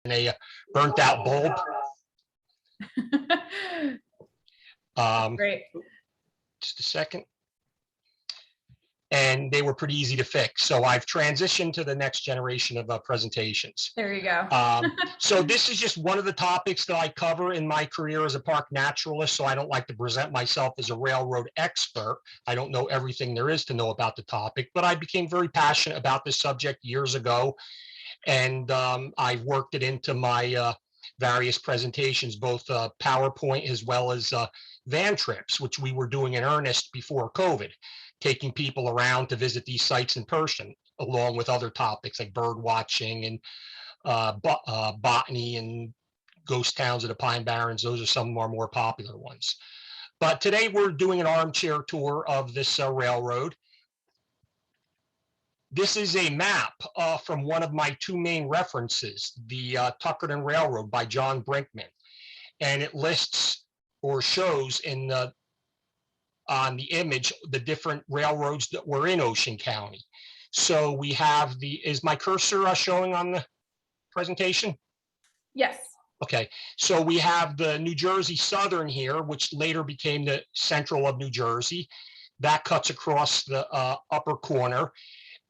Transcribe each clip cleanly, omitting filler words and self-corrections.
a burnt out bulb. Great. Just a second. And they were pretty easy to fix. So I've transitioned to the next generation of presentations. There you go. So this is just one of the topics that I cover in my career as a park naturalist. So I don't like to present myself as a railroad expert. I don't know everything there is to know about the topic, but I became very passionate about this subject years ago. And I've worked it into my various presentations, both PowerPoint as well as van trips, which we were doing in earnest before COVID, taking people around to visit these sites in person, along with other topics like bird watching and botany and ghost towns of the Pine Barrens. Those are some of our more popular ones. But today we're doing an armchair tour of this railroad. This is a map from one of my two main references, the Tuckerton Railroad by John Brinkman. And it lists or shows in the on the image the different railroads that were in Ocean County. So we have is my cursor showing on the presentation? Yes. Okay, so we have the New Jersey Southern here, which later became the Central of New Jersey. That cuts across the upper corner.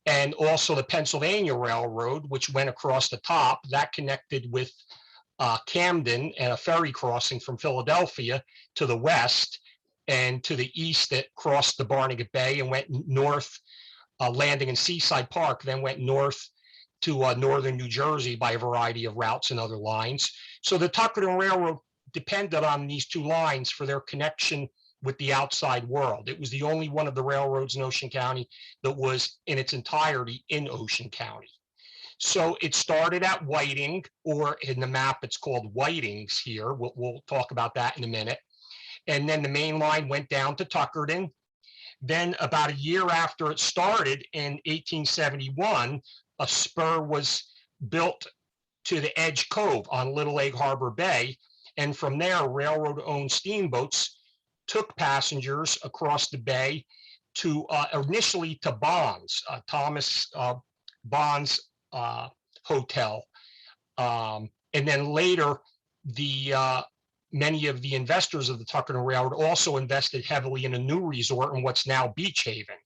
And also the Pennsylvania Railroad, which went across the top, that connected with Camden and a ferry crossing from Philadelphia to the west, and to the east that crossed the Barnegat Bay and went north, landing in Seaside Park, then went north to northern New Jersey by a variety of routes and other lines. So the Tuckerton Railroad depended on these two lines for their connection with the outside world. It was the only one of the railroads in Ocean County that was in its entirety in Ocean County. So it started at Whiting, or in the map it's called Whitings here. We'll talk about that in a minute. And then the main line went down to Tuckerton. Then about a year after it started in 1871, a spur was built to the Edge Cove on Little Egg Harbor Bay. And from there, railroad-owned steamboats took passengers across the bay to initially to Bonn's, Thomas Bonn's hotel. And then later, many of the investors of the Tuckerton Railroad also invested heavily in a new resort in what's now Beachhaven.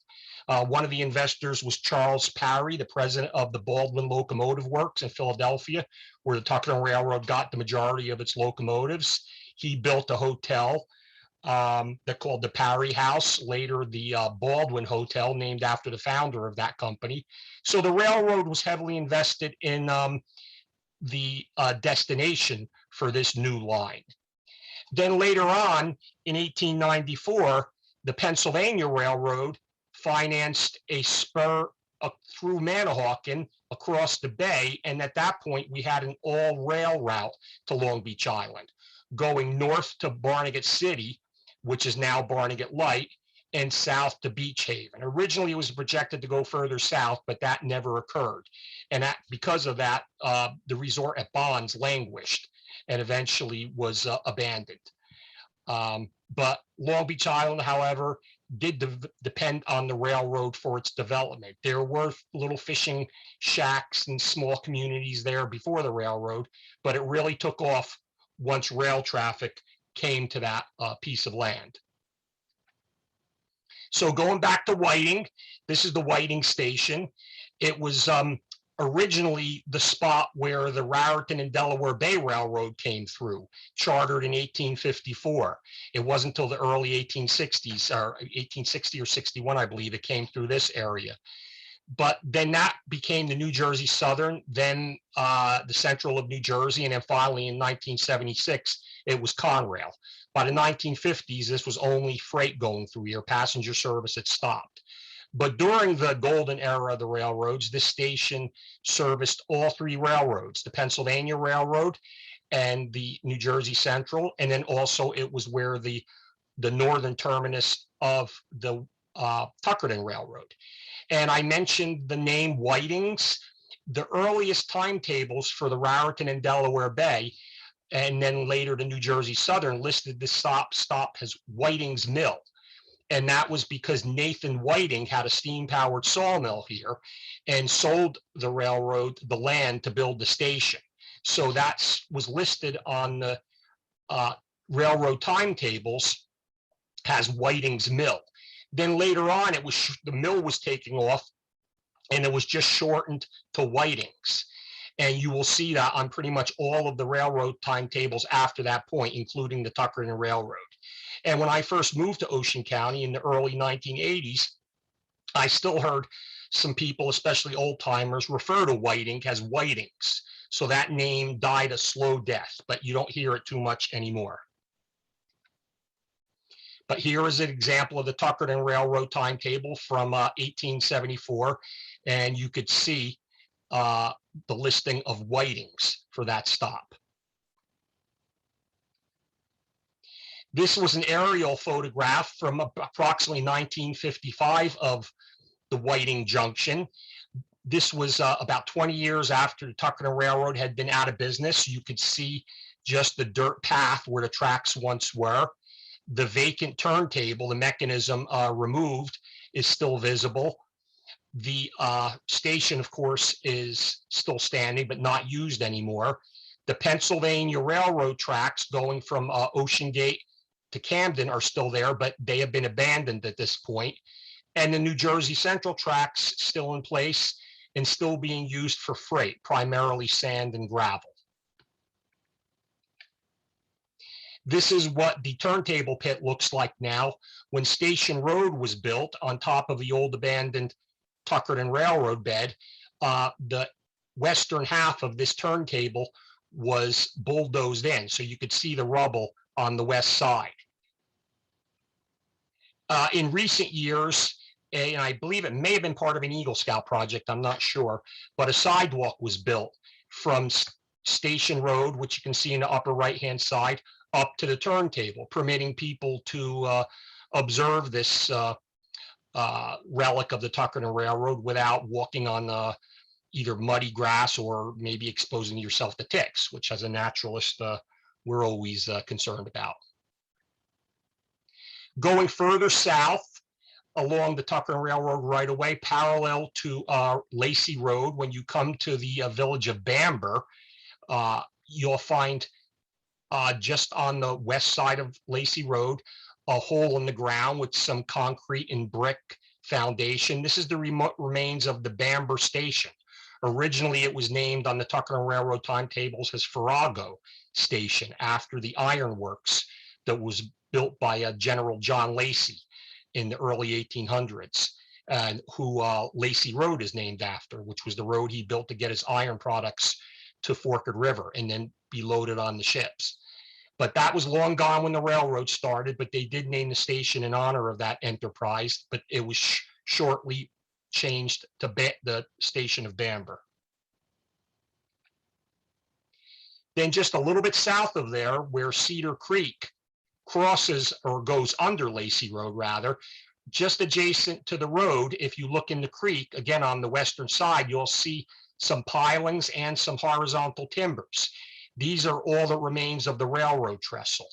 One of the investors was Charles Parry, the president of the Baldwin Locomotive Works in Philadelphia, where the Tuckerton Railroad got the majority of its locomotives. He built a hotel they're called the Parry House, later the Baldwin Hotel, named after the founder of that company. So the railroad was heavily invested in the destination for this new line. Then later on, in 1894, the Pennsylvania Railroad financed a spur through Manahawkin across the bay, and at that point, we had an all-rail route to Long Beach Island, going north to Barnegat City, which is now Barnegat Light, and south to Beachhaven. Originally, it was projected to go further south, but that never occurred. And because of that, the resort at Bonds languished and eventually was abandoned. But Long Beach Island, however, did depend on the railroad for its development. There were little fishing shacks and small communities there before the railroad, but it really took off once rail traffic came to that piece of land. So going back to Whiting, this is the Whiting Station. It was originally the spot where the Raritan and Delaware Bay Railroad came through, chartered in 1854. It wasn't until the early 1860s, or 1860 or 61, I believe, it came through this area. But then that became the New Jersey Southern, then the Central of New Jersey, and then finally in 1976, it was Conrail. By the 1950s, this was only freight going through here. Passenger service had stopped. But during the golden era of the railroads, this station serviced all three railroads, the Pennsylvania Railroad and the New Jersey Central. And then also it was where the northern terminus of the Tuckerton Railroad. And I mentioned the name Whitings. The earliest timetables for the Raritan and Delaware Bay, and then later the New Jersey Southern, listed the stop as Whiting's Mill. And that was because Nathan Whiting had a steam-powered sawmill here and sold the railroad the land to build the station. So that was listed on the railroad timetables as Whiting's Mill. Then later on, the mill was taking off, and it was just shortened to Whiting's. And you will see that on pretty much all of the railroad timetables after that point, including the Tuckerton Railroad. And when I first moved to Ocean County in the early 1980s, I still heard some people, especially old timers, refer to Whiting as Whiting's. So that name died a slow death, but you don't hear it too much anymore. But here is an example of the Tuckerton Railroad timetable from 1874, and you could see the listing of Whiting's for that stop. This was an aerial photograph from approximately 1955 of the Whiting Junction. This was about 20 years after the Tuckerton Railroad had been out of business. You could see just the dirt path where the tracks once were. The vacant turntable, the mechanism removed, is still visible. The station, of course, is still standing, but not used anymore. The Pennsylvania Railroad tracks going from Ocean Gate to Camden are still there, but they have been abandoned at this point. And the New Jersey Central tracks still in place and still being used for freight, primarily sand and gravel. This is what the Turntable Pit looks like now. When Station Road was built on top of the old abandoned Tuckerton Railroad bed, the western half of this turntable was bulldozed in, so you could see the rubble on the west side. In recent years, and I believe it may have been part of an Eagle Scout project, I'm not sure, but a sidewalk was built from Station Road, which you can see in the upper right-hand side, up to the turntable, permitting people to observe this relic of the Tuckerton Railroad without walking on either muddy grass or maybe exposing yourself to ticks, which as a naturalist, we're always concerned about. Going further south along the Tuckerton Railroad right away, parallel to Lacey Road, when you come to the village of Bamber, you'll find just on the west side of Lacey Road, a hole in the ground with some concrete and brick foundation. This is the remains of the Bamber Station. Originally, it was named on the Tuckerton Railroad timetables as Farrago Station, after the ironworks that was built by General John Lacey in the early 1800s, and who Lacey Road is named after, which was the road he built to get his iron products to Forked River and then be loaded on the ships. But that was long gone when the railroad started, but they did name the station in honor of that enterprise, but it was shortly changed to the station of Bamber. Then just a little bit south of there, where Cedar Creek crosses or goes under Lacey Road rather, just adjacent to the road, if you look in the creek, again on the western side, you'll see some pilings and some horizontal timbers. These are all the remains of the railroad trestle,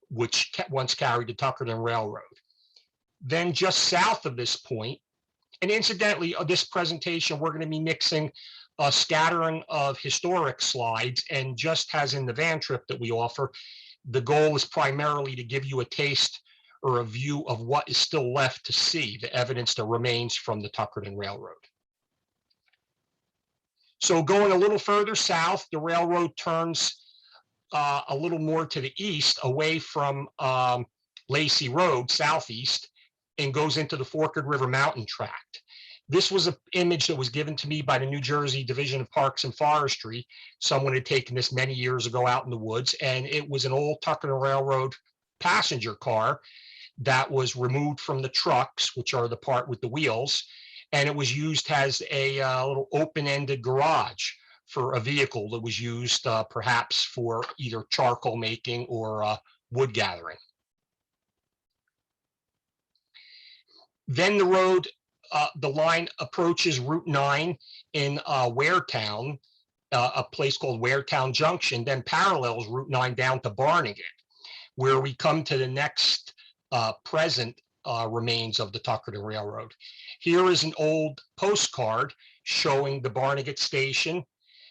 which once carried the Tuckerton Railroad. Then just south of this point, and incidentally, this presentation, we're going to be mixing a scattering of historic slides, and just as in the van trip that we offer, the goal is primarily to give you a taste or a view of what is still left to see, the evidence that remains from the Tuckerton Railroad. So going a little further south, the railroad turns a little more to the east, away from Lacey Road, southeast, and goes into the Forked River Mountain Tract. This was an image that was given to me by the New Jersey Division of Parks and Forestry. Someone had taken this many years ago out in the woods, and it was an old Tuckerton Railroad passenger car that was removed from the trucks, which are the part with the wheels, and it was used as a little open-ended garage for a vehicle that was used perhaps for either charcoal making or wood gathering. Then the road, the line approaches Route 9 in Waretown, a place called Waretown Junction, then parallels Route 9 down to Barnegat, where we come to the next present remains of the Tuckerton Railroad. Here is an old postcard showing the Barnegat Station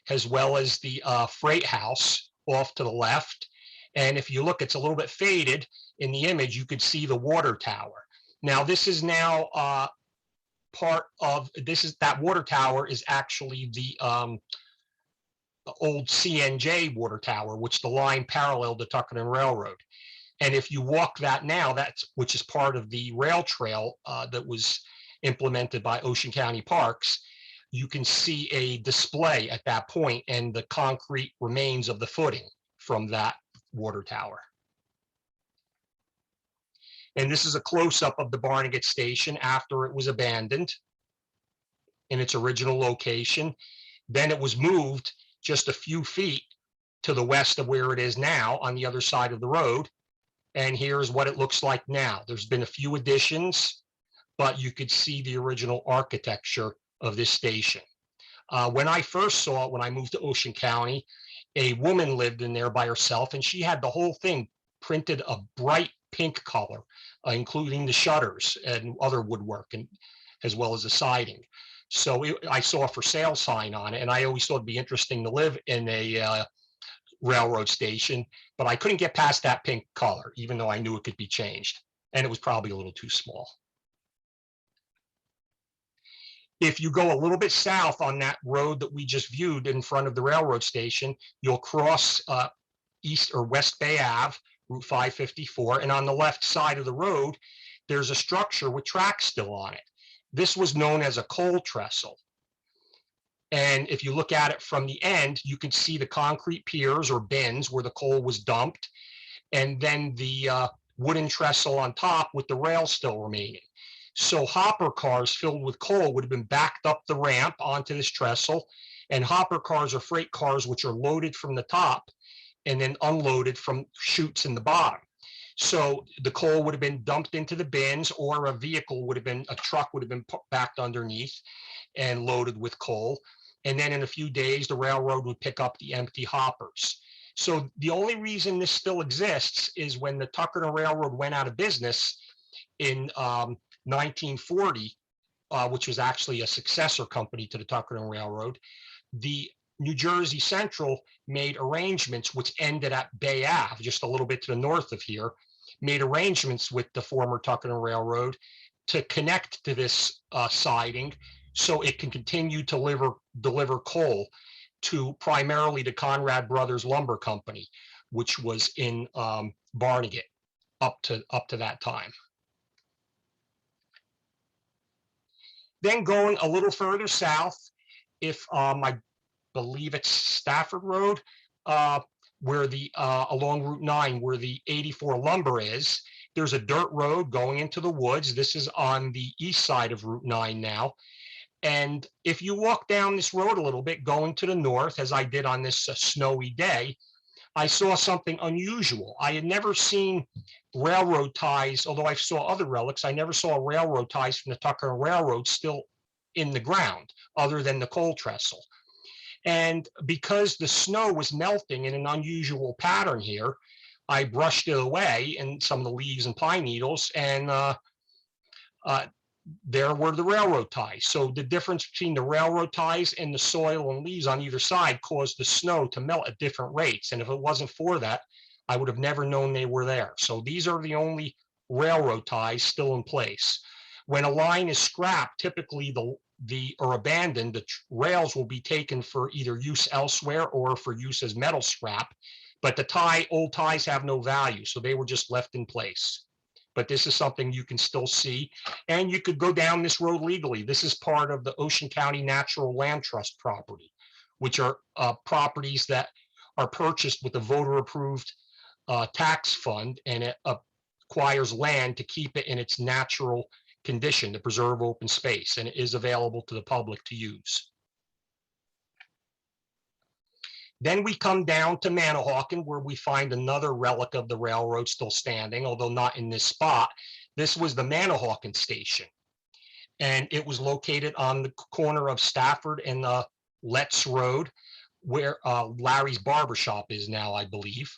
as well as the freight house off to the left. And if you look, it's a little bit faded in the image. You could see the water tower. Now, this is now part of that water tower is actually the old CNJ water tower, which the line paralleled the Tuckerton Railroad. And if you walk that now, which is part of the rail trail that was implemented by Ocean County Parks, you can see a display at that point and the concrete remains of the footing from that water tower. And this is a close-up of the Barnegat Station after it was abandoned in its original location. Then it was moved just a few feet to the west of where it is now on the other side of the road. And here's what it looks like now. There's been a few additions, but you could see the original architecture of this station. When I first saw it, when I moved to Ocean County, a woman lived in there by herself, and she had the whole thing printed a bright pink color, including the shutters and other woodwork, and as well as the siding. So I saw a for sale sign on it, and I always thought it'd be interesting to live in a railroad station, but I couldn't get past that pink color, even though I knew it could be changed, and it was probably a little too small. If you go a little bit south on that road that we just viewed in front of the railroad station, you'll cross East or West Bay Ave, Route 554, and on the left side of the road, there's a structure with tracks still on it. This was known as a coal trestle. And if you look at it from the end, you can see the concrete piers or bins where the coal was dumped, and then the wooden trestle on top with the rail still remaining. So hopper cars filled with coal would have been backed up the ramp onto this trestle, and hopper cars are freight cars which are loaded from the top and then unloaded from chutes in the bottom. So the coal would have been dumped into the bins, or a truck would have been backed underneath and loaded with coal. And then in a few days, the railroad would pick up the empty hoppers. So the only reason this still exists is when the Tuckerton Railroad went out of business in 1940, which was actually a successor company to the Tuckerton Railroad, the New Jersey Central made arrangements, which ended at Bay Ave, just a little bit to the north of here, made arrangements with the former Tuckerton Railroad to connect to this siding so it can continue to deliver coal to primarily the Conrad Brothers Lumber Company, which was in Barnegat up to that time. Then going a little further south, I believe it's Stafford Road, where along Route 9, where the 84 lumber is, there's a dirt road going into the woods. This is on the east side of Route 9 now. And if you walk down this road a little bit, going to the north, as I did on this snowy day, I saw something unusual. I had never seen railroad ties, although I saw other relics. I never saw railroad ties from the Tuckerton Railroad still in the ground, other than the coal trestle. And because the snow was melting in an unusual pattern here, I brushed it away and some of the leaves and pine needles, and there were the railroad ties. So the difference between the railroad ties and the soil and leaves on either side caused the snow to melt at different rates. And if it wasn't for that, I would have never known they were there. So these are the only railroad ties still in place. When a line is scrapped, typically or abandoned, the rails will be taken for either use elsewhere or for use as metal scrap. But the old ties have no value, so they were just left in place. But this is something you can still see, and you could go down this road legally. This is part of the Ocean County Natural Land Trust property, which are properties that are purchased with a voter-approved tax fund, and it acquires land to keep it in its natural condition to preserve open space, and it is available to the public to use. Then we come down to Manahawkin, where we find another relic of the railroad still standing, although not in this spot. This was the Manahawkin Station, and it was located on the corner of Stafford and Letts Road, where Larry's Barbershop is now, I believe.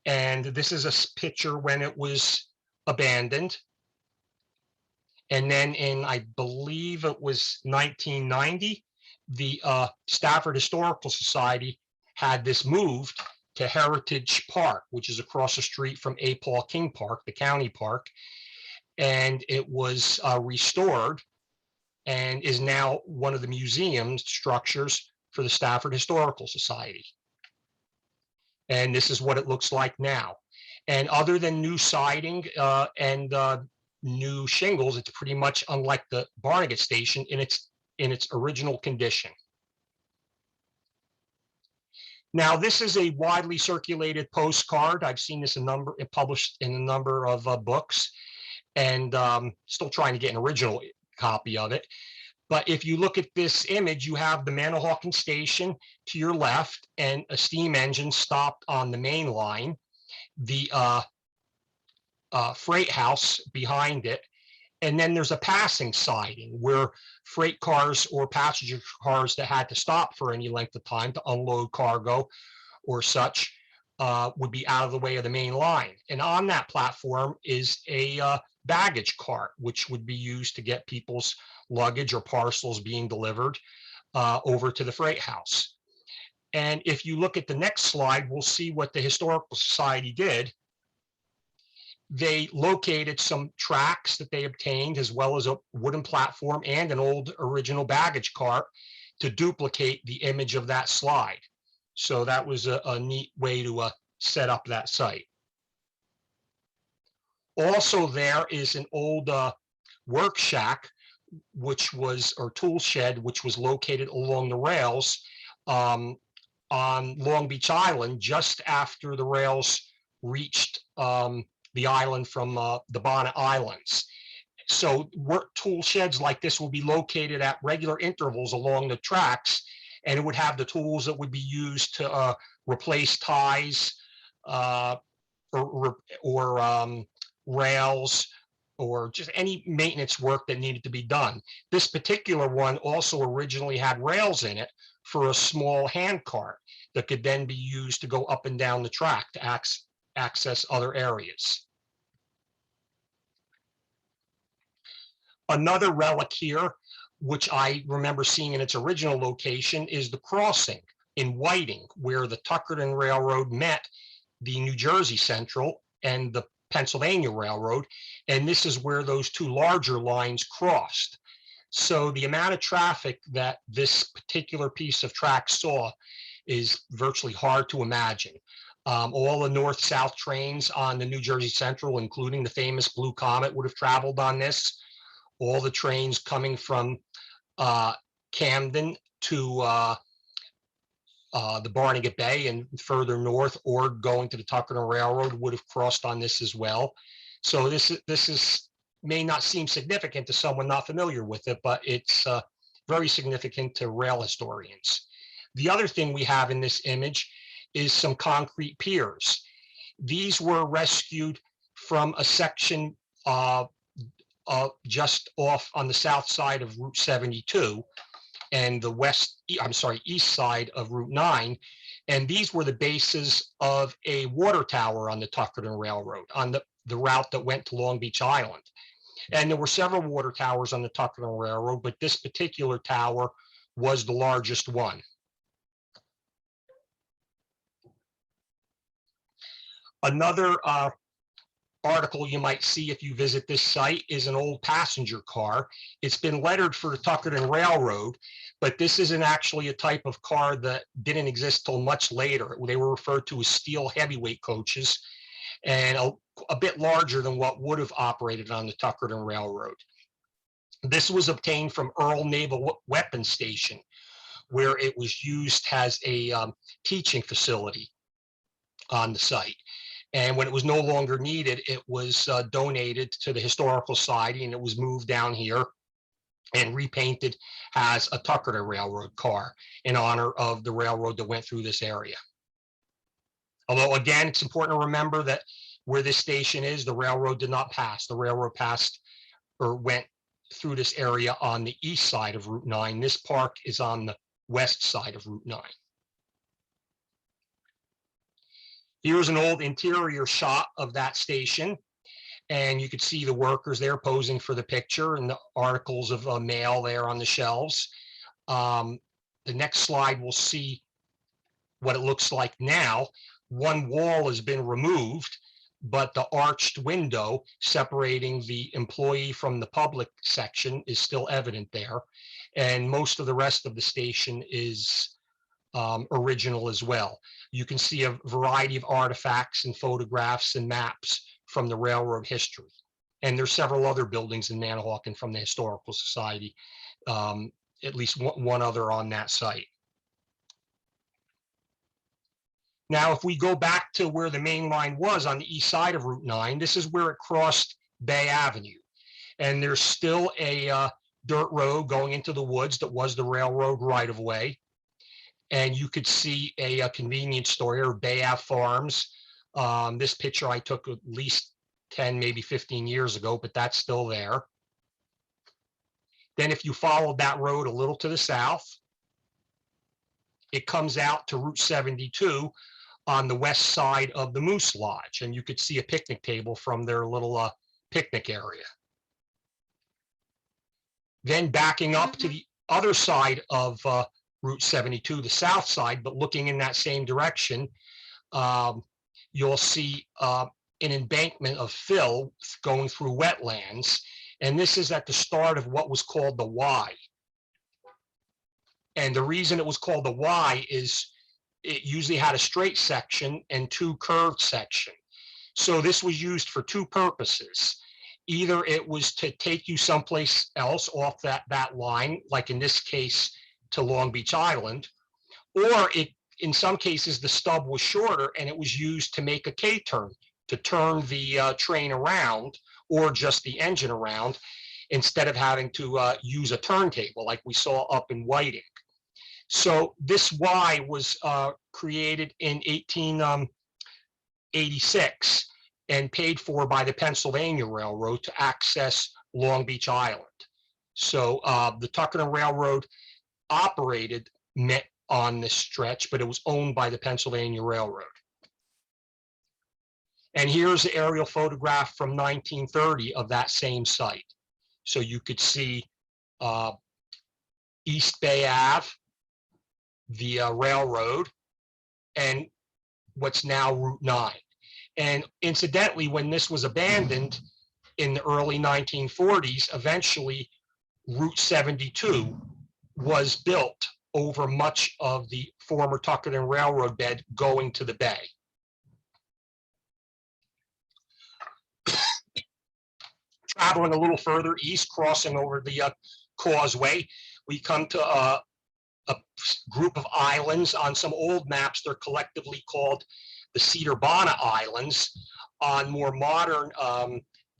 And this is a picture when it was abandoned. And then in, I believe it was 1990, the Stafford Historical Society had this moved to Heritage Park, which is across the street from A. Paul King Park, the county park, and it was restored and is now one of the museum structures for the Stafford Historical Society. And this is what it looks like now. And other than new siding and new shingles, it's pretty much unlike the Barnegat Station in its original condition. Now, this is a widely circulated postcard. I've seen this published in a number of books, and still trying to get an original copy of it. But if you look at this image, you have the Manahawkin Station to your left and a steam engine stopped on the main line, the freight house behind it, and then there's a passing siding where freight cars or passenger cars that had to stop for any length of time to unload cargo or such would be out of the way of the main line. And on that platform is a baggage cart, which would be used to get people's luggage or parcels being delivered over to the freight house. And if you look at the next slide, we'll see what the Historical Society did. They located some tracks that they obtained, as well as a wooden platform and an old original baggage cart to duplicate the image of that slide. So that was a neat way to set up that site. Also, there is an old work shack, or tool shed, which was located along the rails on Long Beach Island, just after the rails reached the island from the Bana Islands. So work tool sheds like this will be located at regular intervals along the tracks, and it would have the tools that would be used to replace ties or rails, or just any maintenance work that needed to be done. This particular one also originally had rails in it for a small hand cart that could then be used to go up and down the track to access other areas. Another relic here, which I remember seeing in its original location, is the crossing in Whiting, where the Tuckerton Railroad met the New Jersey Central and the Pennsylvania Railroad, and this is where those two larger lines crossed. So the amount of traffic that this particular piece of track saw is virtually hard to imagine. All the north-south trains on the New Jersey Central, including the famous Blue Comet, would have traveled on this. All the trains coming from Camden to the Barnegat Bay and further north, or going to the Tuckerton Railroad, would have crossed on this as well. So this may not seem significant to someone not familiar with it, but it's very significant to rail historians. The other thing we have in this image is some concrete piers. These were rescued from a section just off on the south side of Route 72 and the east side of Route 9. And these were the bases of a water tower on the Tuckerton Railroad, on the route that went to Long Beach Island. And there were several water towers on the Tuckerton Railroad, but this particular tower was the largest one. Another article you might see if you visit this site is an old passenger car. It's been lettered for the Tuckerton Railroad, but this isn't actually a type of car that didn't exist till much later. They were referred to as steel heavyweight coaches, and a bit larger than what would have operated on the Tuckerton Railroad. This was obtained from Earl Naval Weapons Station, where it was used as a teaching facility on the site. And when it was no longer needed, it was donated to the Historical Society, and it was moved down here and repainted as a Tuckerton Railroad car in honor of the railroad that went through this area. Although, again, it's important to remember that where this station is, the railroad did not pass. The railroad passed or went through this area on the east side of Route 9. This park is on the west side of Route 9. Here's an old interior shot of that station, and you could see the workers there posing for the picture and the articles of mail there on the shelves. the next slide, we'll see what it looks like now. One wall has been removed, but the arched window separating the employee from the public section is still evident there. And most of the rest of the station is original as well. You can see a variety of artifacts and photographs and maps from the railroad history. And there's several other buildings in Manahawkin from the Historical Society, at least one other on that site. Now, if we go back to where the main line was on the east side of Route 9, this is where it crossed Bay Avenue. And there's still a dirt road going into the woods that was the railroad right-of-way. And you could see a convenience store here, Bay Ave Farms. This picture I took at least 10, maybe 15 years ago, but that's still there. Then if you followed that road a little to the south, it comes out to Route 72 on the west side of the Moose Lodge. And you could see a picnic table from their little picnic area. Then backing up to the other side of Route 72, the south side, but looking in that same direction, you'll see an embankment of fill going through wetlands. And this is at the start of what was called the Y. And the reason it was called the Y is it usually had a straight section and two curved sections. So this was used for two purposes. Either it was to take you someplace else off that line, like in this case to Long Beach Island, or in some cases the stub was shorter and it was used to make a K-turn, to turn the train around or just the engine around instead of having to use a turntable like we saw up in Whiting. So this Y was created in 1886 and paid for by the Pennsylvania Railroad to access Long Beach Island. So the Tuckerton Railroad operated on this stretch, but it was owned by the Pennsylvania Railroad. And here's an aerial photograph from 1930 of that same site. So you could see East Bay Ave, the railroad, and what's now Route 9. And incidentally, when this was abandoned in the early 1940s, eventually Route 72 was built over much of the former Tuckerton Railroad bed going to the bay. Traveling a little further east, crossing over the causeway, we come to a group of islands. On some old maps, they're collectively called the Cedar Bana Islands. On more modern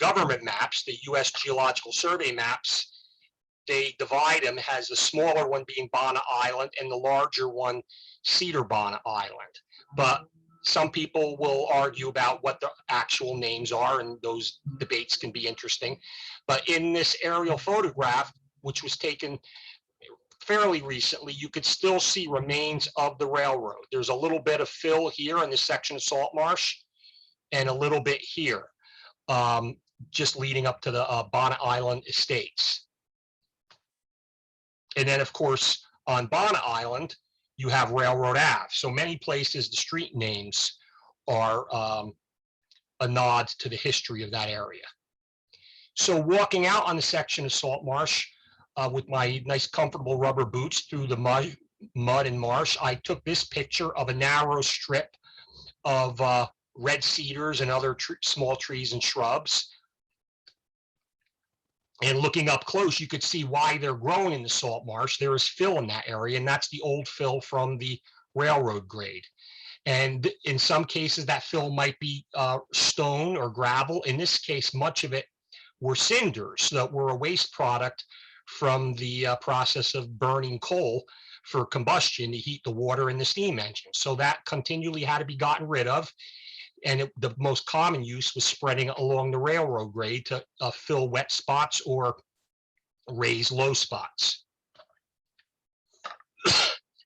government maps, the U.S. Geological Survey maps, they divide them, has the smaller one being Bana Island and the larger one Cedar Bana Island. But some people will argue about what the actual names are, and those debates can be interesting. But in this aerial photograph, which was taken fairly recently, you could still see remains of the railroad. There's a little bit of fill here in this section of Salt Marsh and a little bit here, just leading up to the Bana Island estates. And then, of course, on Bana Island, you have Railroad Ave. So many places, the street names are a nod to the history of that area. So walking out on the section of Salt Marsh with my nice comfortable rubber boots through the mud and marsh, I took this picture of a narrow strip of red cedars and other small trees and shrubs. And looking up close, you could see why they're growing in the salt marsh. There is fill in that area, and that's the old fill from the railroad grade. And in some cases, that fill might be stone or gravel. In this case, much of it were cinders that were a waste product from the process of burning coal for combustion to heat the water in the steam engine. So that continually had to be gotten rid of. And the most common use was spreading along the railroad grade to fill wet spots or raise low spots.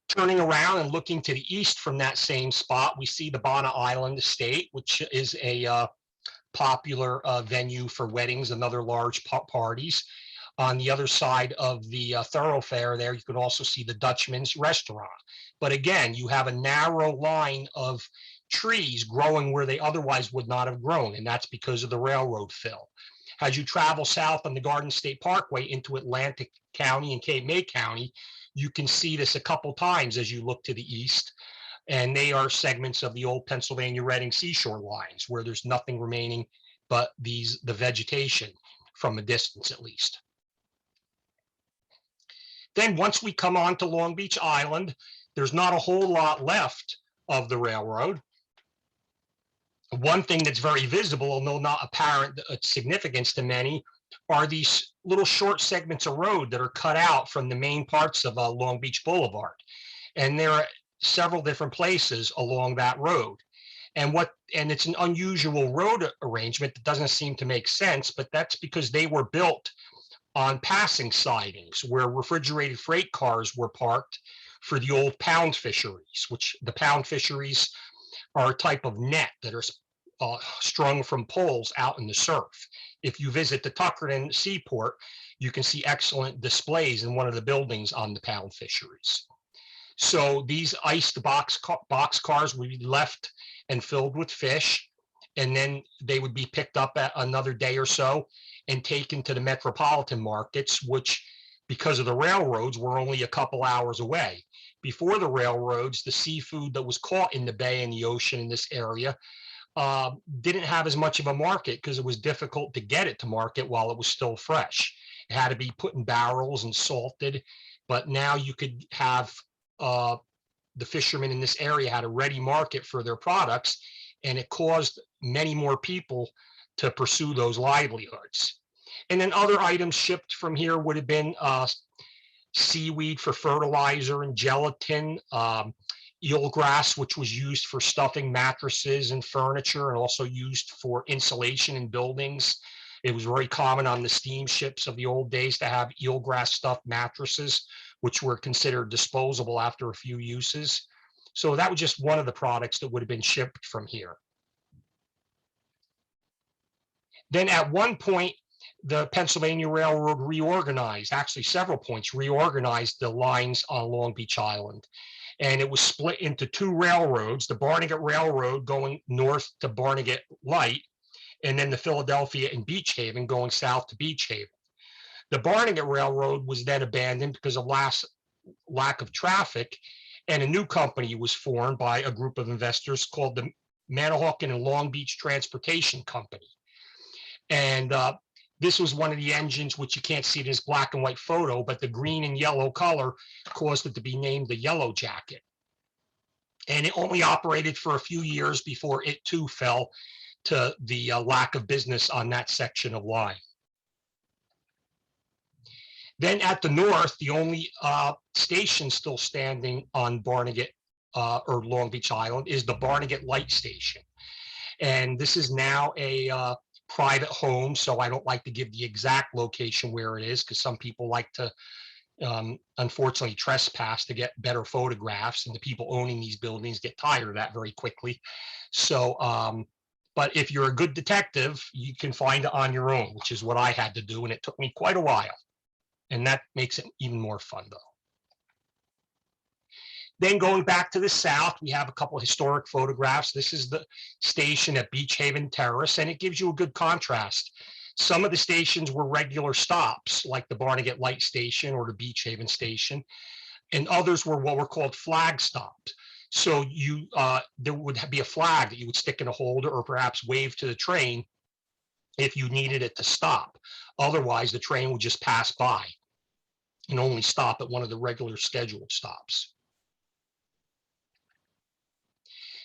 Turning around and looking to the east from that same spot, we see the Bana Island Estate, which is a popular venue for weddings and other large parties. On the other side of the thoroughfare there, you can also see the Dutchman's restaurant. But again, you have a narrow line of trees growing where they otherwise would not have grown, and that's because of the railroad fill. As you travel south on the Garden State Parkway into Atlantic County and Cape May County, you can see this a couple times as you look to the east, and they are segments of the old Pennsylvania Reading seashore lines where there's nothing remaining but the vegetation from a distance at least. Then once we come on to Long Beach Island, there's not a whole lot left of the railroad. One thing that's very visible, although not apparent significance to many, are these little short segments of road that are cut out from the main parts of Long Beach Boulevard. And there are several different places along that road. And it's an unusual road arrangement that doesn't seem to make sense, but that's because they were built on passing sidings where refrigerated freight cars were parked for the old pound fisheries, which the pound fisheries are a type of net that are strung from poles out in the surf. If you visit the Tuckerton seaport, you can see excellent displays in one of the buildings on the pound fisheries. So these iced box cars would be left and filled with fish, and then they would be picked up at another day or so and taken to the metropolitan markets, which, because of the railroads, were only a couple hours away. Before the railroads, the seafood that was caught in the bay and the ocean in this area didn't have as much of a market because it was difficult to get it to market while it was still fresh. It had to be put in barrels and salted, but now you could have the fishermen in this area had a ready market for their products, and it caused many more people to pursue those livelihoods. And then other items shipped from here would have been seaweed for fertilizer and gelatin, eelgrass, which was used for stuffing mattresses and furniture and also used for insulation in buildings. It was very common on the steamships of the old days to have eelgrass stuffed mattresses, which were considered disposable after a few uses. So that was just one of the products that would have been shipped from here. Then at one point, the Pennsylvania Railroad reorganized, actually several points, reorganized the lines on Long Beach Island. And it was split into two railroads, the Barnegat Railroad going north to Barnegat Light, and then the Philadelphia and Beachhaven going south to Beachhaven. The Barnegat Railroad was then abandoned because of lack of traffic, and a new company was formed by a group of investors called the Manahawkin and Long Beach Transportation Company. And this was one of the engines, which you can't see in this black and white photo, but the green and yellow color caused it to be named the Yellow Jacket. And it only operated for a few years before it too fell to the lack of business on that section of line. Then at the north, the only station still standing on Barnegat or Long Beach Island is the Barnegat Light Station. And this is now a private home, so I don't like to give the exact location where it is because some people like to unfortunately trespass to get better photographs, and the people owning these buildings get tired of that very quickly. So but if you're a good detective, you can find it on your own, which is what I had to do, and it took me quite a while, and that makes it even more fun though. Then going back to the south, we have a couple of historic photographs. This is the station at Beachhaven Terrace, and it gives you a good contrast. Some of the stations were regular stops, like the Barnegat Light Station or the Beachhaven Station, and others were what were called flag stops. So there would be a flag that you would stick in a holder or perhaps wave to the train if you needed it to stop. Otherwise, the train would just pass by and only stop at one of the regular scheduled stops.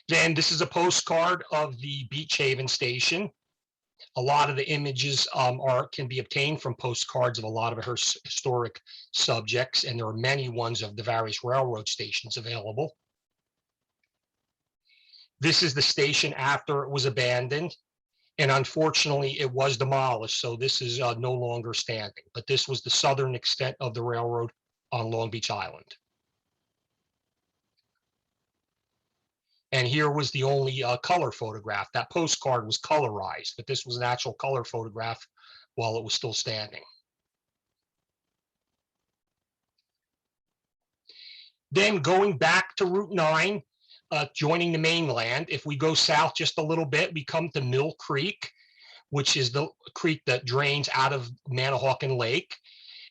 Then this is a postcard of the Beachhaven Station. A lot of the images can be obtained from postcards of a lot of her historic subjects, and there are many ones of the various railroad stations available. This is the station after it was abandoned, and unfortunately it was demolished, so this is no longer standing. But this was the southern extent of the railroad on Long Beach Island. And here was the only color photograph. That postcard was colorized, but this was an actual color photograph while it was still standing. Then going back to Route 9, joining the mainland, if we go south just a little bit, we come to Mill Creek, which is the creek that drains out of Manahawkin Lake.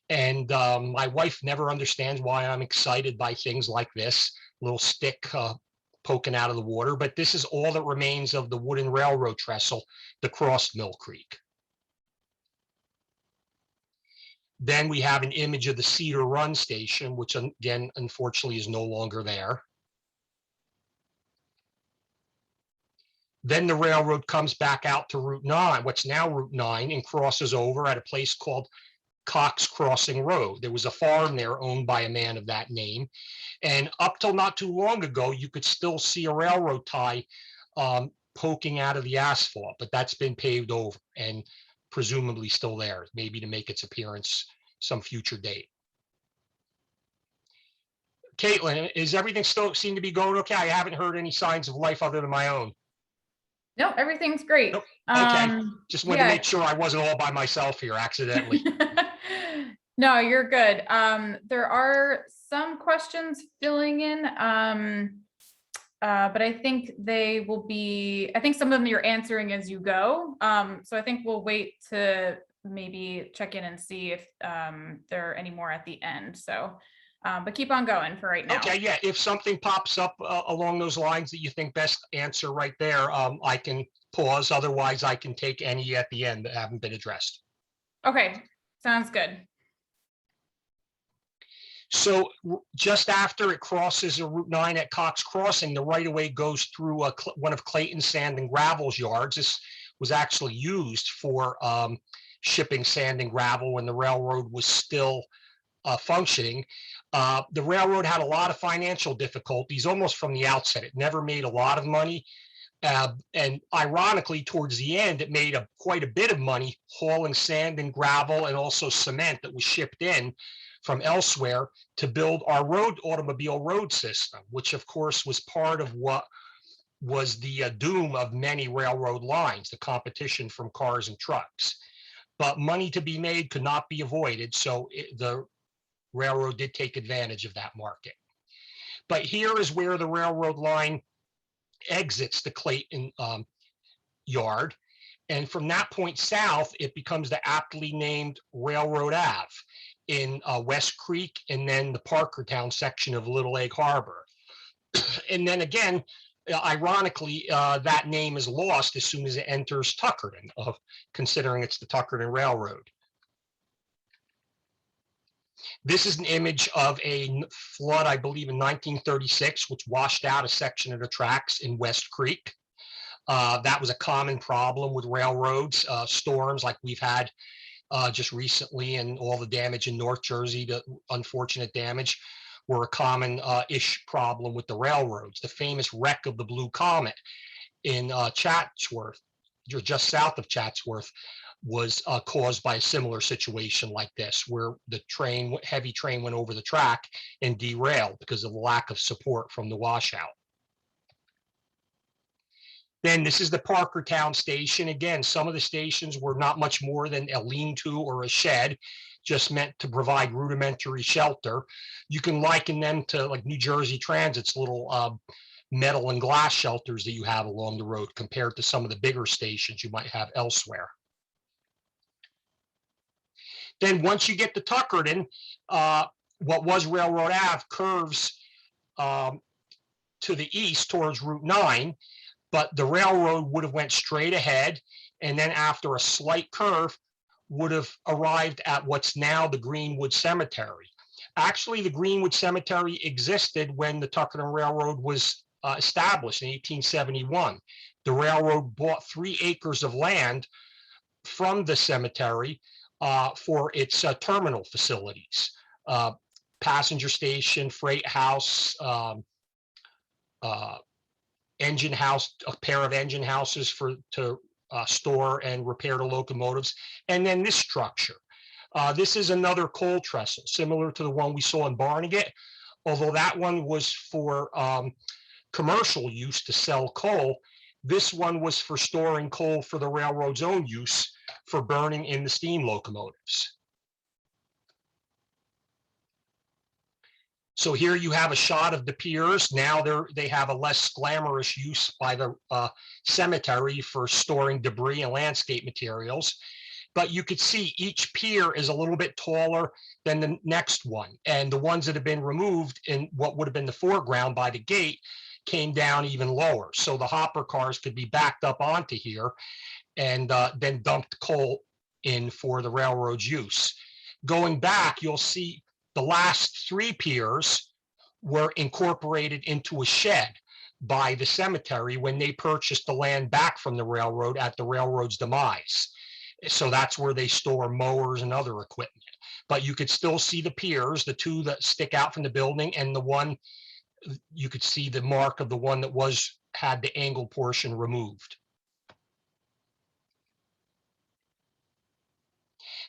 And my wife never understands why I'm excited by things like this little stick poking out of the water. But this is all that remains of the wooden railroad trestle that crossed Mill Creek. Then we have an image of the Cedar Run station, which again, unfortunately, is no longer there. Then the railroad comes back out to Route 9, what's now Route 9, and crosses over at a place called Cox Crossing Road. There was a farm there owned by a man of that name. And up till not too long ago, you could still see a railroad tie poking out of the asphalt, but that's been paved over and presumably still there, maybe to make its appearance some future date. Caitlin, is everything still seem to be going okay? I haven't heard any signs of life other than my own. No, everything's great. Nope. Okay, just wanted to make sure I wasn't all by myself here accidentally. No, you're good. There are some questions filling in, but I think they will be, I think some of them you're answering as you go. So I think we'll wait to maybe check in and see if there are any more at the end. So, but keep on going for right now. Okay, yeah, if something pops up along those lines that you think best answer right there, I can pause. Otherwise, I can take any at the end that haven't been addressed. Okay, sounds good. So just after it crosses a Route 9 at Cox Crossing, the right-of-way goes through one of Clayton Sand and Gravel's yards. This was actually used for shipping sand and gravel when the railroad was still functioning. The railroad had a lot of financial difficulties almost from the outset. It never made a lot of money. And ironically, towards the end, it made quite a bit of money hauling sand and gravel and also cement that was shipped in from elsewhere to build our automobile road system, which of course was part of what was the doom of many railroad lines, the competition from cars and trucks. But money to be made could not be avoided, so the railroad did take advantage of that market. But here is where the railroad line exits the Clayton yard. And from that point south, it becomes the aptly named Railroad Ave in West Creek, and then the Parkertown section of Little Egg Harbor. And then again, ironically, that name is lost as soon as it enters Tuckerton, considering it's the Tuckerton Railroad. This is an image of a flood, I believe, in 1936, which washed out a section of the tracks in West Creek. That was a common problem with railroads, storms like we've had just recently, and all the damage in North Jersey, the unfortunate damage, were a common-ish problem with the railroads. The famous wreck of the Blue Comet in Chatsworth, just south of Chatsworth, was caused by a similar situation like this, where the heavy train went over the track and derailed because of the lack of support from the washout. Then this is the Parkertown station. Again, some of the stations were not much more than a lean-to or a shed, just meant to provide rudimentary shelter. You can liken them to like New Jersey Transit's little metal and glass shelters that you have along the road compared to some of the bigger stations you might have elsewhere. Then once you get to Tuckerton, what was Railroad Ave curves to the east towards Route 9, but the railroad would have went straight ahead, and then after a slight curve would have arrived at what's now the Greenwood Cemetery. Actually, the Greenwood Cemetery existed when the Tuckerton Railroad was established in 1871. The railroad bought 3 acres of land from the cemetery for its terminal facilities, passenger station, freight house, engine house, a pair of engine houses to store and repair the locomotives, and then this structure. This is another coal trestle, similar to the one we saw in Barnegat, although that one was for commercial use to sell coal. This one was for storing coal for the railroad's own use for burning in the steam locomotives. So here you have a shot of the piers. Now they have a less glamorous use by the cemetery for storing debris and landscape materials. But you could see each pier is a little bit taller than the next one. And the ones that have been removed in what would have been the foreground by the gate came down even lower. So the hopper cars could be backed up onto here and then dumped coal in for the railroad's use. Going back, you'll see the last 3 piers were incorporated into a shed by the cemetery when they purchased the land back from the railroad at the railroad's demise. So that's where they store mowers and other equipment. But you could still see the piers, the 2 that stick out from the building, and the one, you could see the mark of the one that had the angle portion removed.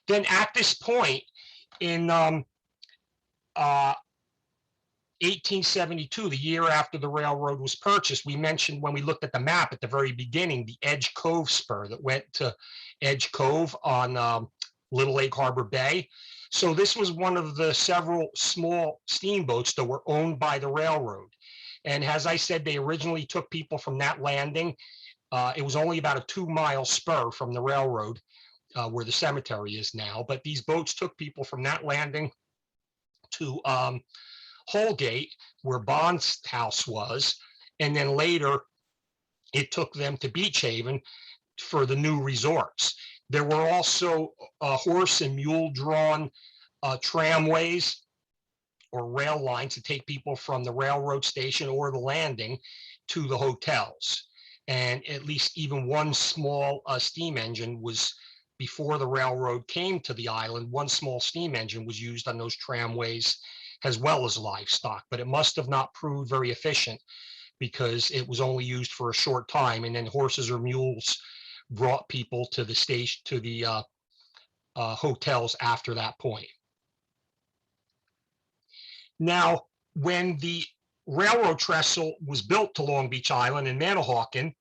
Then at this point in 1872, the year after the railroad was purchased, we mentioned when we looked at the map at the very beginning, the Edge Cove spur that went to Edge Cove on Little Lake Harbor Bay. So this was one of the several small steamboats that were owned by the railroad. And as I said, they originally took people from that landing. It was only about a 2-mile spur from the railroad where the cemetery is now. But these boats took people from that landing to Holgate, where Bond's house was. And then later, it took them to Beachhaven for the new resorts. There were also horse and mule drawn tramways or rail lines to take people from the railroad station or the landing to the hotels. And at least even one small steam engine was, before the railroad came to the island, one small steam engine was used on those tramways as well as livestock, but it must have not proved very efficient because it was only used for a short time, and then horses or mules brought people to the station, to the hotels after that point. Now, when the railroad trestle was built to Long Beach Island and Manahawkin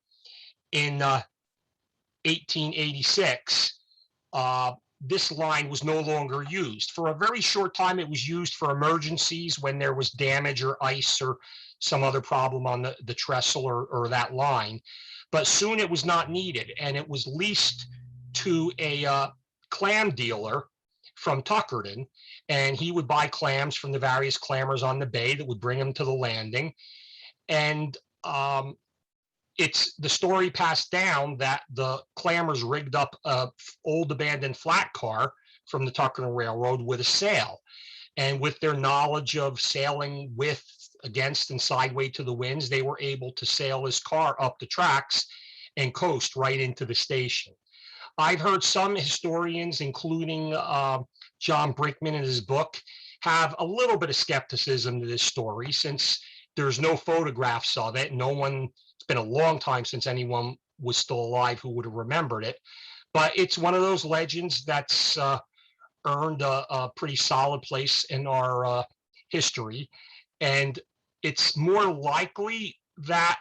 in 1886, this line was no longer used. For a very short time, it was used for emergencies when there was damage or ice or some other problem on the trestle or that line. But soon it was not needed, and it was leased to a clam dealer from Tuckerton, and he would buy clams from the various clammers on the bay that would bring them to the landing. And it's the story passed down that the clammers rigged up a old abandoned flat car from the Tuckerton Railroad with a sail. And with their knowledge of sailing with, against, and sideways to the winds, they were able to sail this car up the tracks and coast right into the station. I've heard some historians, including John Brinkman in his book, have a little bit of skepticism to this story since there's no photographs of it. It's been a long time since anyone was still alive who would have remembered it. But it's one of those legends that's earned a pretty solid place in our history. And it's more likely that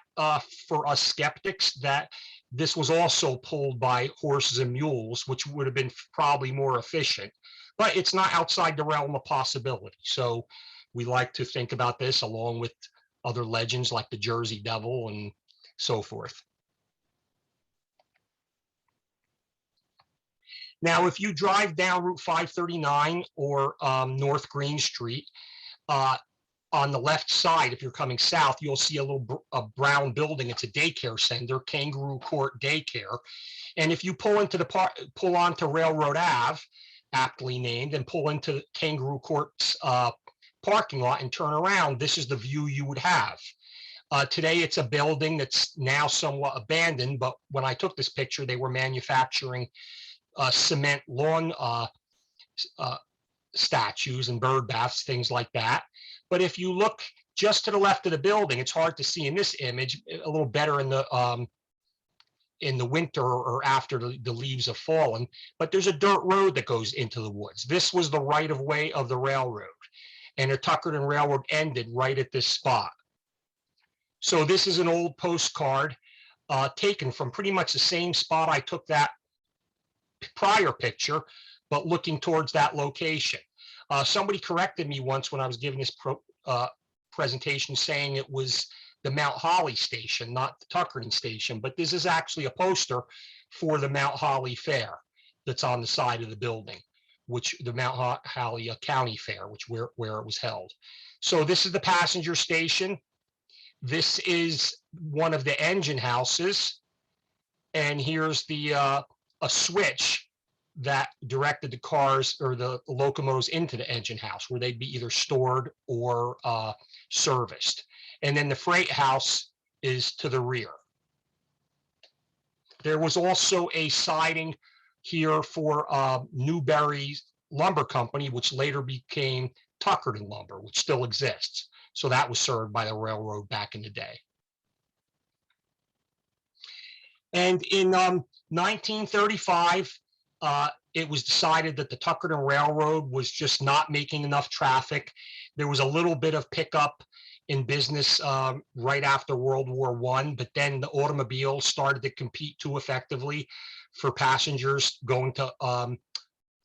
for us skeptics that this was also pulled by horses and mules, which would have been probably more efficient, but it's not outside the realm of possibility. So we like to think about this along with other legends like the Jersey Devil and so forth. Now, if you drive down Route 539 or North Green Street, on the left side, if you're coming south, you'll see a brown building. It's a daycare center, Kangaroo Court Daycare. And if you pull onto Railroad Ave, aptly named, and pull into Kangaroo Court's parking lot and turn around, this is the view you would have. Today, it's a building that's now somewhat abandoned, but when I took this picture, they were manufacturing cement lawn statues and bird baths, things like that. But if you look just to the left of the building, it's hard to see in this image, a little better in the winter or after the leaves have fallen, but there's a dirt road that goes into the woods. This was the right of way of the railroad, and the Tuckerton Railroad ended right at this spot. So this is an old postcard taken from pretty much the same spot I took that prior picture, but looking towards that location. Somebody corrected me once when I was giving this presentation saying it was the Mount Holly station, not the Tuckerton station, but this is actually a poster for the Mount Holly Fair that's on the side of the building, which the Mount Holly County Fair, where it was held. So this is the passenger station. This is one of the engine houses, and here's the a switch that directed the cars or the locomotives into the engine house, where they'd be either stored or serviced. And then the freight house is to the rear. There was also a siding here for Newberry Lumber Company, which later became Tuckerton Lumber, which still exists. So that was served by the railroad back in the day. And in 1935, it was decided that the Tuckerton Railroad was just not making enough traffic. There was a little bit of pickup in business right after World War I, but then the automobiles started to compete too effectively for passengers going to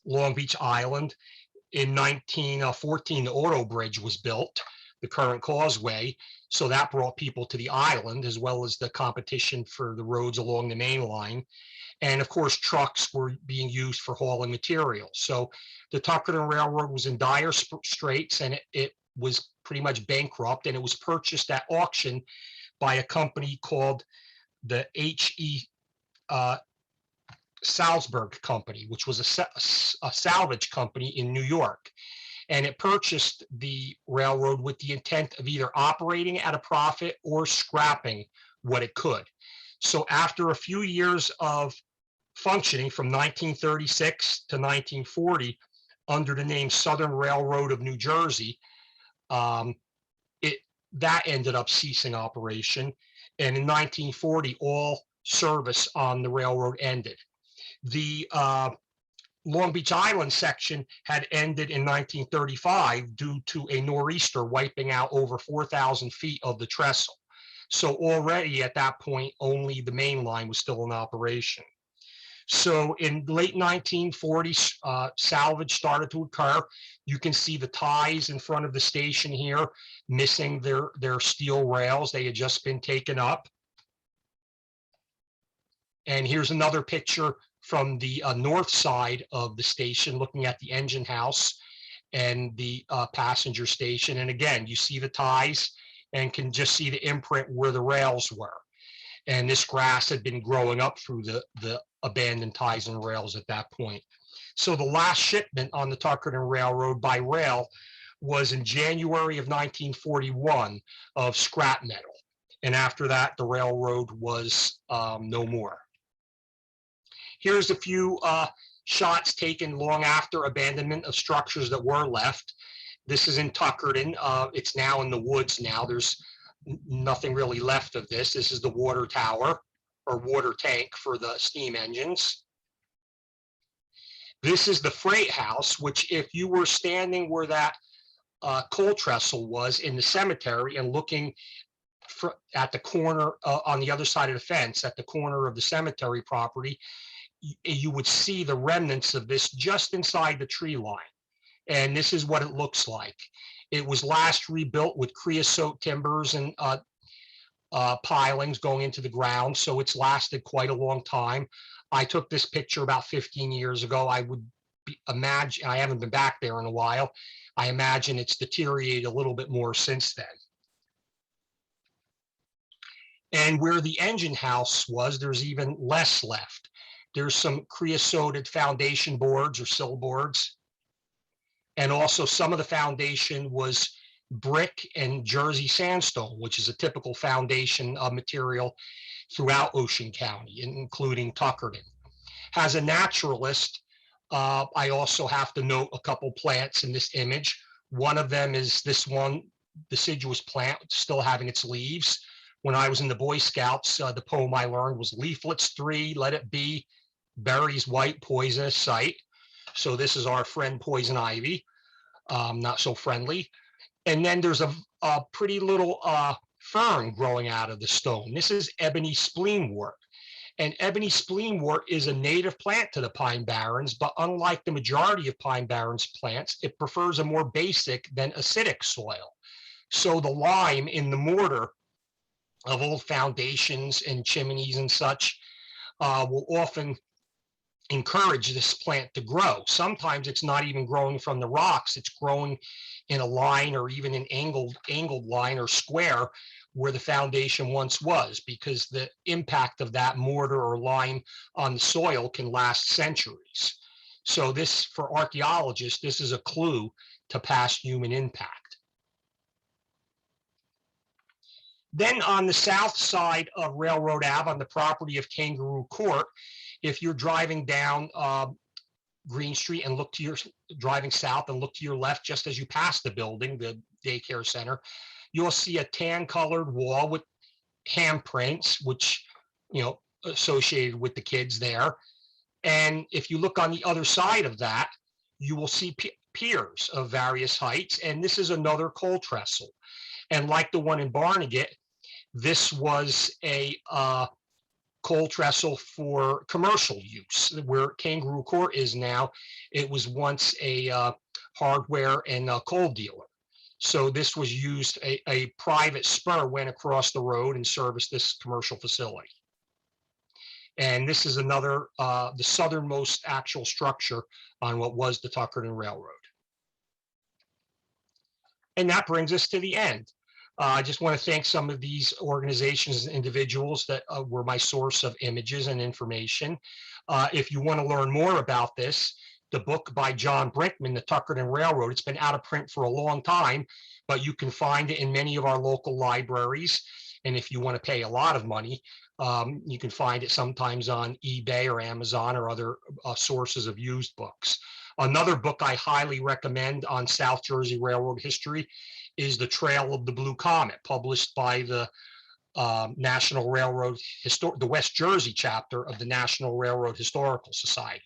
Long Beach Island. In 1914, the Auto Bridge was built, the current causeway, so that brought people to the island, as well as the competition for the roads along the main line. And of course, trucks were being used for hauling materials. So the Tuckerton Railroad was in dire straits, and it was pretty much bankrupt, and it was purchased at auction by a company called the H.E. Salzburg Company, which was a salvage company in New York. And it purchased the railroad with the intent of either operating at a profit or scrapping what it could. So after a few years of functioning from 1936 to 1940 under the name Southern Railroad of New Jersey, that ended up ceasing operation. And in 1940, all service on the railroad ended. The Long Beach Island section had ended in 1935 due to a nor'easter wiping out over 4,000 feet of the trestle. So already at that point, only the main line was still in operation. So in late 1940s, salvage started to occur. You can see the ties in front of the station here, missing their steel rails. They had just been taken up. And here's another picture from the north side of the station, looking at the engine house and the passenger station. And again, you see the ties and can just see the imprint where the rails were. And this grass had been growing up through the abandoned ties and rails at that point. So the last shipment on the Tuckerton Railroad by rail was in January of 1941 of scrap metal. And after that, the railroad was no more. Here's a few shots taken long after abandonment of structures that were left. This is in Tuckerton. It's now in the woods now. There's nothing really left of this. This is the water tower or water tank for the steam engines. This is the freight house, which if you were standing where that coal trestle was in the cemetery and looking at the corner on the other side of the fence, at the corner of the cemetery property, you would see the remnants of this just inside the tree line. And this is what it looks like. It was last rebuilt with creosote timbers and pilings going into the ground, so it's lasted quite a long time. I took this picture about 15 years ago. I would imagine, I haven't been back there in a while, I imagine it's deteriorated a little bit more since then. And where the engine house was, there's even less left. There's some creosoted foundation boards or sill boards. And also some of the foundation was brick and Jersey sandstone, which is a typical foundation material throughout Ocean County, including Tuckerton. As a naturalist, I also have to note a couple plants in this image. One of them is this one deciduous plant still having its leaves. When I was in the Boy Scouts, the poem I learned was leaflets 3, let it be, berries white, poisonous sight. So this is our friend poison ivy, not so friendly. And then there's a pretty little fern growing out of the stone. This is ebony spleenwort. And ebony spleenwort is a native plant to the Pine Barrens, but unlike the majority of Pine Barrens plants, it prefers a more basic than acidic soil. So the lime in the mortar of old foundations and chimneys and such will often encourage this plant to grow. Sometimes it's not even growing from the rocks, it's growing in a line or even an angled line or square where the foundation once was, because the impact of that mortar or lime on the soil can last centuries. So this, for archaeologists, this is a clue to past human impact. Then on the south side of Railroad Ave, on the property of Kangaroo Court, if you're driving down Green Street and driving south and look to your left just as you pass the building, the daycare center, you'll see a tan colored wall with handprints, which, associated with the kids there. And if you look on the other side of that, you will see piers of various heights. And this is another coal trestle. And like the one in Barnegat, this was a coal trestle for commercial use. Where Kangaroo Court is now, it was once a hardware and a coal dealer. So this was used, a private spur went across the road and serviced this commercial facility. And this is another, the southernmost actual structure on what was the Tuckerton Railroad. And that brings us to the end. I just want to thank some of these organizations and individuals that were my source of images and information. If you want to learn more about this, the book by John Brinkman, The Tuckerton Railroad, it's been out of print for a long time, but you can find it in many of our local libraries. And if you want to pay a lot of money, you can find it sometimes on eBay or Amazon or other sources of used books. Another book I highly recommend on South Jersey Railroad history is The Trail of the Blue Comet, published by the National Railroad, the West Jersey chapter of the National Railroad Historical Society.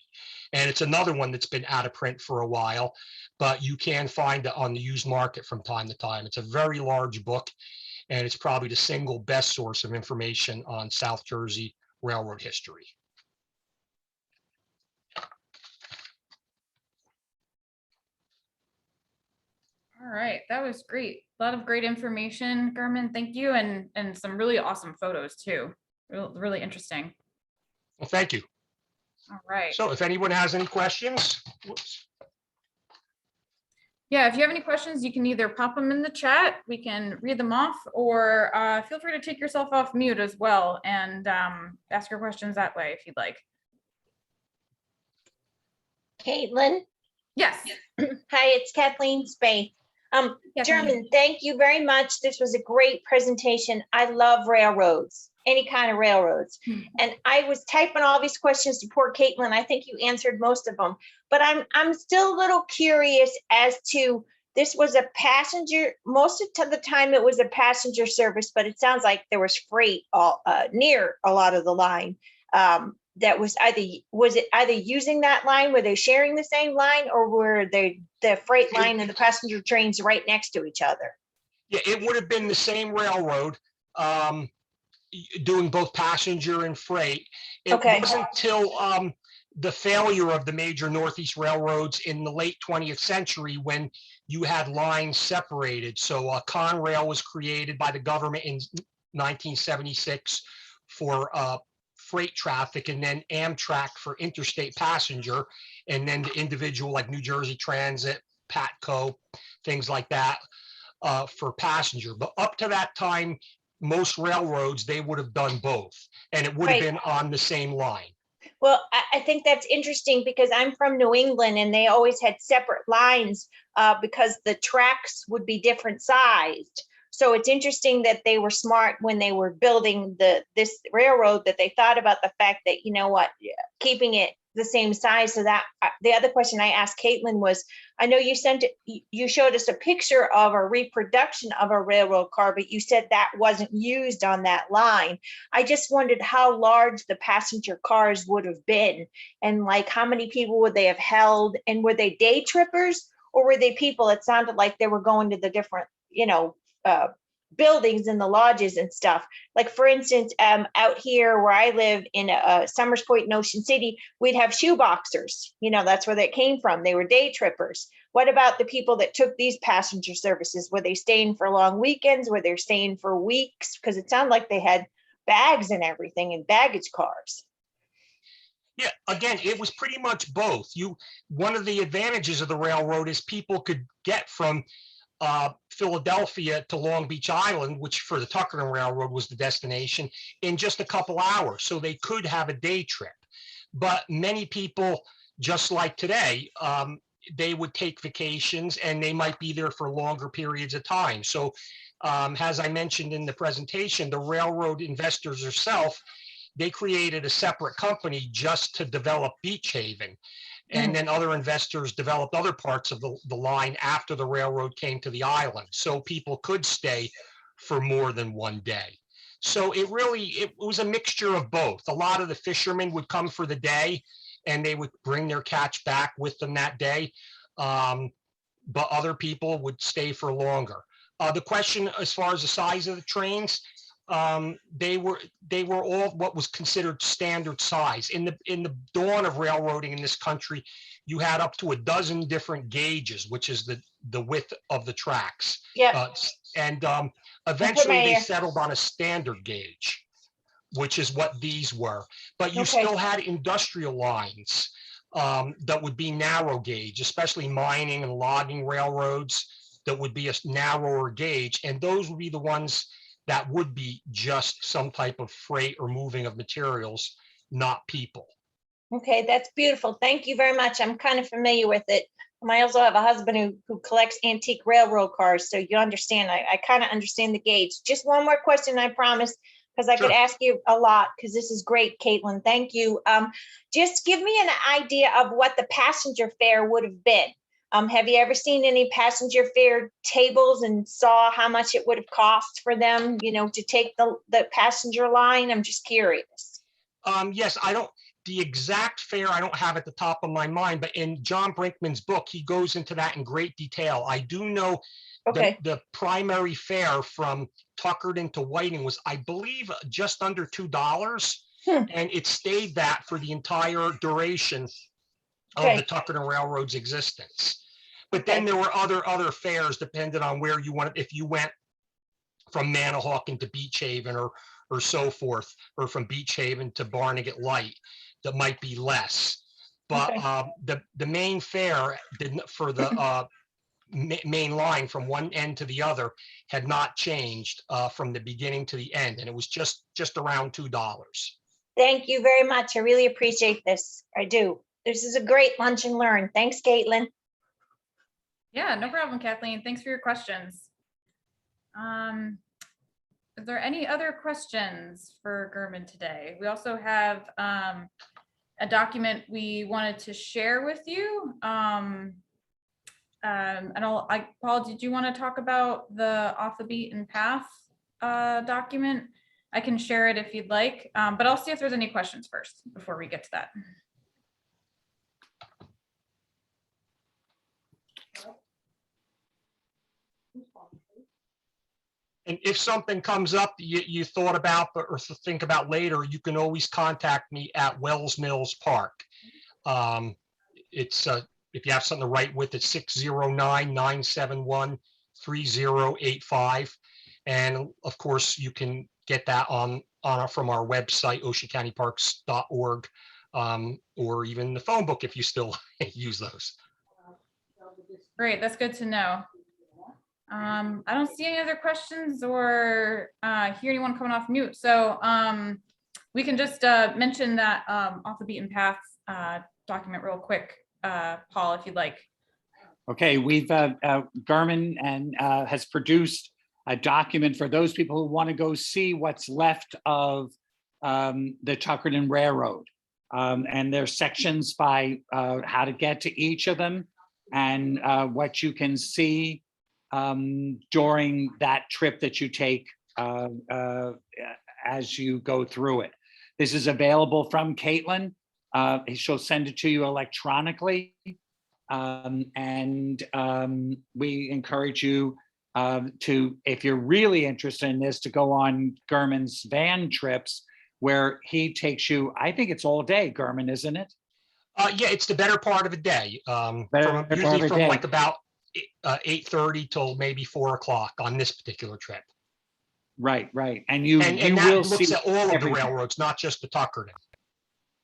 And it's another one that's been out of print for a while, but you can find it on the used market from time to time. It's a very large book, and it's probably the single best source of information on South Jersey Railroad history. All right, that was great. A lot of great information, German. Thank you, and some really awesome photos too. Really interesting. Well, thank you. All right. So if anyone has any questions. Whoops. Yeah, if you have any questions, you can either pop them in the chat, we can read them off, or feel free to take yourself off mute as well and ask your questions that way if you'd like. Caitlin? Yes. Hi, it's Kathleen Spade. Kathleen. German, thank you very much. This was a great presentation. I love railroads, any kind of railroads. And I was typing all these questions to poor Caitlin. I think you answered most of them, but I'm still a little curious as to, this was a passenger, most of the time it was a passenger service, but it sounds like there was freight all near a lot of the line. That was it either using that line, were they sharing the same line, or were they the freight line and the passenger trains right next to each other? Yeah, it would have been the same railroad, doing both passenger and freight. It wasn't until the failure of the major Northeast railroads in the late 20th century when you had lines separated. So Conrail was created by the government in 1976 for freight traffic, and then Amtrak for interstate passenger, and then the individual like New Jersey Transit, Patco, things like that for passenger. But up to that time, most railroads, they would have done both, and it would have been on the same line. Well, I think that's interesting because I'm from New England and they always had separate lines because the tracks would be different sized. So it's interesting that they were smart when they were building this railroad, that they thought about the fact that, you know what, keeping it the same size. So that the other question I asked Caitlin was, I know you showed us a picture of a reproduction of a railroad car, but you said that wasn't used on that line. I just wondered how large the passenger cars would have been, and like how many people would they have held, and were they day trippers or were they people? It sounded like they were going to the different, buildings and the lodges and stuff. Like for instance, out here where I live in Summers Point in Ocean City, we'd have shoeboxers. That's where they came from. They were day trippers. What about the people that took these passenger services? Were they staying for long weekends? Were they staying for weeks? Because it sounded like they had bags and everything in baggage cars. Yeah, again, it was pretty much both. One of the advantages of the railroad is people could get from Philadelphia to Long Beach Island, which for the Tuckerton Railroad was the destination, in just a couple hours. So they could have a day trip. But many people, just like today, they would take vacations and they might be there for longer periods of time. So as I mentioned in the presentation, the railroad investors herself, they created a separate company just to develop Beachhaven. And then other investors developed other parts of the line after the railroad came to the island. So people could stay for more than one day. So it was a mixture of both. A lot of the fishermen would come for the day and they would bring their catch back with them that day. But other people would stay for longer. The question as far as the size of the trains, they were all what was considered standard size. In the dawn of railroading in this country, you had up to a dozen different gauges, which is the width of the tracks. Yeah. Eventually they settled on a standard gauge, which is what these were. But you still had industrial lines that would be narrow gauge, especially mining and logging railroads that would be a narrower gauge. And those would be the ones that would be just some type of freight or moving of materials, not people. Okay, that's beautiful. Thank you very much. I'm kind of familiar with it. I also have a husband who collects antique railroad cars, so you understand, I kind of understand the gauge. Just one more question, I promise, because I could ask you a lot, because this is great, Caitlin. Thank you. Just give me an idea of what the passenger fare would have been. Have you ever seen any passenger fare tables and saw how much it would have cost for them, to take the passenger line? I'm just curious. Yes, the exact fare, I don't have at the top of my mind, but in John Brinkman's book, he goes into that in great detail. I do know the primary fare from Tuckerton to Whiting was, I believe, just under $2. And it stayed that for the entire duration of the Tuckerton Railroad's existence. But then there were other fares depending on where you wanted. If you went from Manahawkin to Beachhaven or so forth, or from Beachhaven to Barnegat Light, that might be less. But the main fare for the main line from one end to the other had not changed from the beginning to the end, and it was just around $2. Thank you very much. I really appreciate this. I do. This is a great lunch and learn. Thanks, Caitlin. Yeah, no problem, Kathleen. Thanks for your questions. Is there any other questions for German today? We also have a document we wanted to share with you. And Paul, did you want to talk about the Off the Beaten Path document? I can share it if you'd like, but I'll see if there's any questions first before we get to that. And if something comes up you thought about or think about later, you can always contact me at Wells Mills Park. It's if you have something to write with, it's 609-971-3085. And of course, you can get that from our website, oceancountyparks.org, or even the phone book if you still use those. Great, that's good to know. I don't see any other questions or hear anyone coming off mute. So we can just mention that Off the Beaten Path document real quick, Paul, if you'd like. Okay, we've Garmin has produced a document for those people who want to go see what's left of the Tuckerton Railroad. And there's sections by how to get to each of them and what you can see during that trip that you take as you go through it. This is available from Caitlin. She'll send it to you electronically. And we encourage you to, if you're really interested in this, to go on German's van trips where he takes you, I think it's all day, German, isn't it? Yeah, it's the better part of a day. Better From part of usually a from day. like about 8:30 till maybe 4 o'clock on this particular trip. Right, right. And you And will that looks see at all of the everything. railroads, not just the Tuckerton.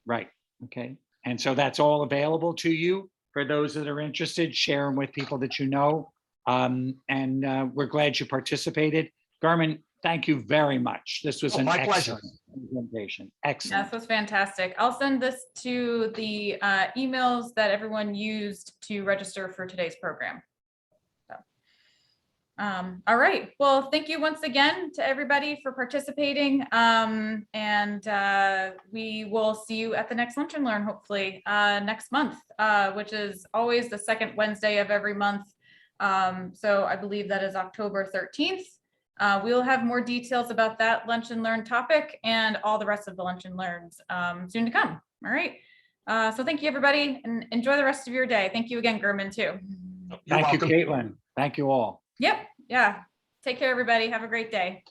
Right, okay. And so that's all available to you for those that are interested, share them with people that you know. We're glad you participated. Garmin, thank you very much. This was Oh, an my pleasure. excellent presentation. Yeah, Excellent. this was fantastic. I'll send this to the emails that everyone used to register for today's program. So, all right. Well, thank you once again to everybody for participating. We will see you at the next Lunch and Learn, hopefully next month, which is always the second Wednesday of every month. So I believe that is October 13th. We'll have more details about that Lunch and Learn topic and all the rest of the Lunch and Learns soon to come. All right. So thank you, everybody, and enjoy the rest of your day. Thank you again, Gurman, too. You're Thank you, welcome. Caitlin. Thank you all. Yep. Yeah. Take care, everybody. Have a great day.